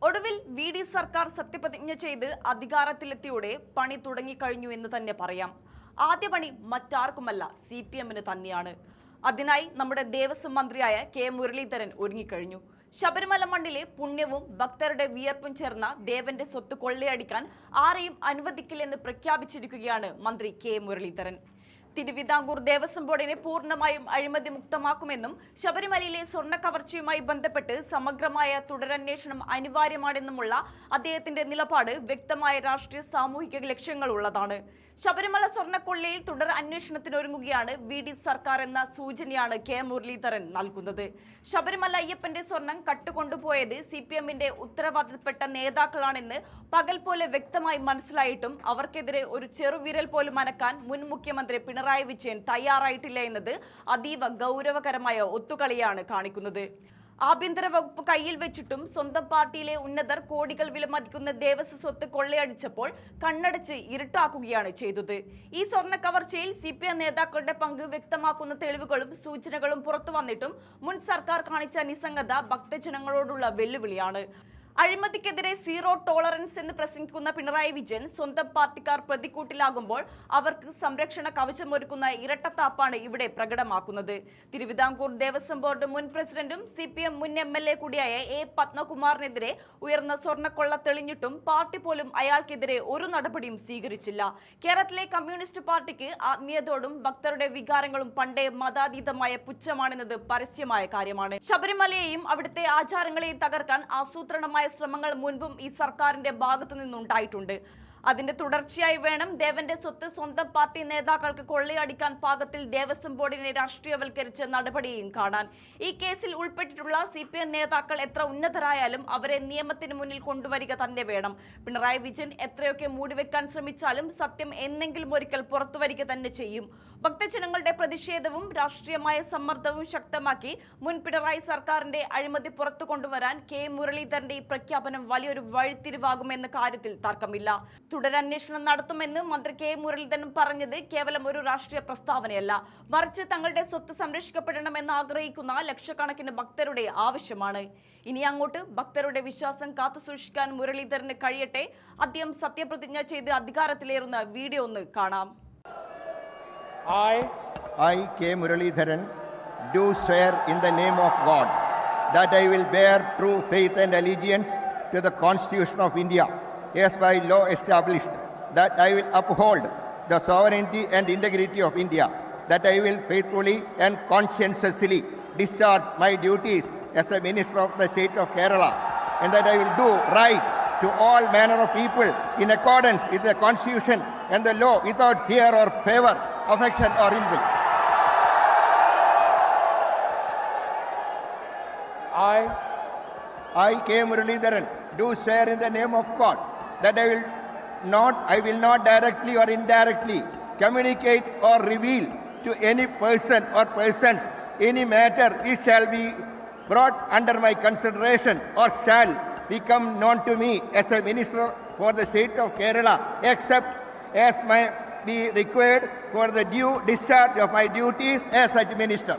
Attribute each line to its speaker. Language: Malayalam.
Speaker 1: ഒടുവിൽ വി.ഡി. സർക്കാർ സത്യപ്രതിജ്ഞ ചെയ്ത് അധികാരത്തിലെത്തിയോടെ പണി തുടങ്ങിക്കഴിഞ്ഞു എന്ന് തന്നെ പറയാം. ആദ്യ പണി മറ്റാർക്കുമല്ല, CPM-ന് തന്നെയാണ്. അതിനായി നമ്മുടെ ദേവസ്വം മന്ത്രിയായ കെ മുരളീധരൻ ഒരുങ്ങിക്കഴിഞ്ഞു. ശബരിമല മണ്ണിലെ പുണ്യവും ഭക്തരുടെ വിയർപ്പും ചേർന്ന ദേവന്റെ സ്വത്ത് കൊള്ളയടിക്കാൻ ആരെയും അനുവദിക്കില്ലെന്ന് പ്രഖ്യാപിച്ചിരിക്കുകയാണ് മന്ത്രി കെ മുരളീധരൻ. തിരുവിതാംകൂർ ദേവസ്വം ബോർഡിനെ പൂർണ്ണമായും അഴിമതി മുക്തമാക്കുമെന്നും ശബരിമലയിലെ സ്വർണ്ണ കവർച്ചയുമായി ബന്ധപ്പെട്ട് സമഗ്രമായ തുടരന്വേഷണം അനിവാര്യമാണെന്നുമുള്ള അദ്ദേഹത്തിന്റെ നിലപാട് വ്യക്തമായ രാഷ്ട്രീയ സാമൂഹിക ലക്ഷ്യങ്ങളുള്ളതാണ്. ശബരിമല സ്വർണ്ണക്കൊള്ളയിൽ തുടർ അന്വേഷണത്തിനൊരുങ്ങുകയാണ് വി.ഡി. സർക്കാർ എന്ന സൂചനയാണ് കെ മുരളീധരൻ നൽകുന്നത്. ശബരിമല അയ്യപ്പന്റെ സ്വർണം കട്ടുകൊണ്ടുപോയത് CPM-ന്റെ ഉത്തരവാദിത്തപ്പെട്ട നേതാക്കളാണെന്ന് പകൽ പോലെ വ്യക്തമായി മനസ്സിലായിട്ടും അവർക്കെതിരെ ഒരു ചെറുവിരൽ പോലും അനക്കാൻ മുൻ മുഖ്യമന്ത്രി പിണറായി വിജയൻ തയ്യാറായിട്ടില്ല എന്നത് അതീവ ഗൗരവകരമായ ഒത്തുകളിയാണ് കാണിക്കുന്നത്. ആഭ്യന്തര വകുപ്പ് കയ്യിൽ വെച്ചിട്ടും സ്വന്തം പാർട്ടിയിലെ ഉന്നതർ കോടികൾ വിലമതിക്കുന്ന ദേവസ്വ സ്വത്ത് കൊള്ളയടിച്ചപ്പോൾ കണ്ണടച്ച് ഇരുട്ടാക്കുകയാണ് ചെയ്തത്. ഈ സ്വർണ്ണ കവർച്ചയിൽ CPM നേതാക്കളുടെ പങ്ക് വ്യക്തമാക്കുന്ന തെളിവുകളും സൂചനകളും പുറത്തു വന്നിട്ടും മുൻ സർക്കാർ കാണിച്ച നിസ്സംഗത ഭക്തജനങ്ങളോടുള്ള വെല്ലുവിളിയാണ്. അഴിമതിക്കെതിരെ സീറോ ടോളറൻസ് എന്ന് പ്രസംഗിക്കുന്ന പിണറായി വിജയൻ സ്വന്തം പാർട്ടിക്കാർ പ്രതിക്കൂട്ടിലാകുമ്പോൾ അവർക്ക് സംരക്ഷണ കവചമൊരുക്കുന്ന ഇരട്ടത്താപ്പാണ് ഇവിടെ പ്രകടമാക്കുന്നത്. തിരുവിതാംകൂർ ദേവസ്വം ബോർഡ് മുൻ പ്രസിഡന്റും CPM മുൻ MLA കൂടിയായ A. പത്മകുമാറിനെതിരെ ഉയർന്ന സ്വർണ്ണക്കൊള്ള തെളിഞ്ഞിട്ടും പാർട്ടി പോലും അയാൾക്കെതിരെ ഒരു നടപടിയും സ്വീകരിച്ചില്ല. കേരളത്തിലെ കമ്മ്യൂണിസ്റ്റ് പാർട്ടിക്ക് ആത്മീയതയോടും ഭക്തരുടെ വികാരങ്ങളും പണ്ടേ മതാതീതമായ പുച്ഛമാണെന്നത് പരസ്യമായ കാര്യമാണ്. ശബരിമലയെയും അവിടുത്തെ ആചാരങ്ങളെയും തകർക്കാൻ ആസൂത്രണമായ ശ്രമങ്ങൾ മുൻപും ഈ സർക്കാരിന്റെ ഭാഗത്തു നിന്നുണ്ടായിട്ടുണ്ട്. അതിന്റെ തുടർച്ചയായി വേണം ദേവന്റെ സ്വത്ത് സ്വന്തം പാർട്ടി നേതാക്കൾക്ക് കൊള്ളയടിക്കാൻ പാകത്തിൽ ദേവസ്വം ബോർഡിനെ രാഷ്ട്രീയവൽക്കരിച്ച നടപടിയും കാണാൻ. ഈ കേസിൽ ഉൾപ്പെട്ടിട്ടുള്ള CPM നേതാക്കൾ എത്ര ഉന്നതരായാലും അവരെ നിയമത്തിന് മുന്നിൽ കൊണ്ടുവരിക തന്നെ വേണം. പിണറായി വിജയൻ എത്രയൊക്കെ മൂടിവെക്കാൻ ശ്രമിച്ചാലും സത്യം എന്നെങ്കിലും ഒരിക്കൽ പുറത്തുവരിക തന്നെ ചെയ്യും. ഭക്തജനങ്ങളുടെ പ്രതിഷേധവും രാഷ്ട്രീയമായ സമ്മർദ്ദവും ശക്തമാക്കി മുൻ പിണറായി സർക്കാരിന്റെ അഴിമതി പുറത്തു കൊണ്ടുവരാൻ കെ മുരളീധരന്റെ ഈ പ്രഖ്യാപനം വലിയൊരു വഴിത്തിരിവാകുമെന്ന കാര്യത്തിൽ തർക്കമില്ല. തുടരന്വേഷണം നടത്തുമെന്ന് മന്ത്രി കെ മുരളീധരൻ പറഞ്ഞത് കേവലം ഒരു രാഷ്ട്രീയ പ്രസ്താവനയല്ല, മറിച്ച് തങ്ങളുടെ സ്വത്ത് സംരക്ഷിക്കപ്പെടണമെന്ന് ആഗ്രഹിക്കുന്ന ലക്ഷക്കണക്കിന് ഭക്തരുടെ ആവശ്യമാണ്. ഇനി അങ്ങോട്ട് ഭക്തരുടെ വിശ്വാസം കാത്തുസൂക്ഷിക്കാൻ മുരളീധരന് കഴിയട്ടെ. അദ്ദേഹം സത്യപ്രതിജ്ഞ ചെയ്ത് അധികാരത്തിലേറുന്ന വീഡിയോ ഒന്ന് കാണാം.
Speaker 2: I, K. Muralidharan, do swear in the name of God that I will bear true faith and allegiance to the Constitution of India, as by law established, that I will uphold the sovereignty and integrity of India, that I will faithfully and conscientiously discharge my duties as a Minister of the State of Kerala, and that I will do right to all manner of people in accordance with the Constitution and the law without fear or favor, affection or ill will. I, K. Muralidharan, do swear in the name of God that I will not directly or indirectly communicate or reveal to any person or persons any matter which shall be brought under my consideration or shall become known to me as a Minister for the State of Kerala, except as may be required for the due discharge of my duties as such Minister.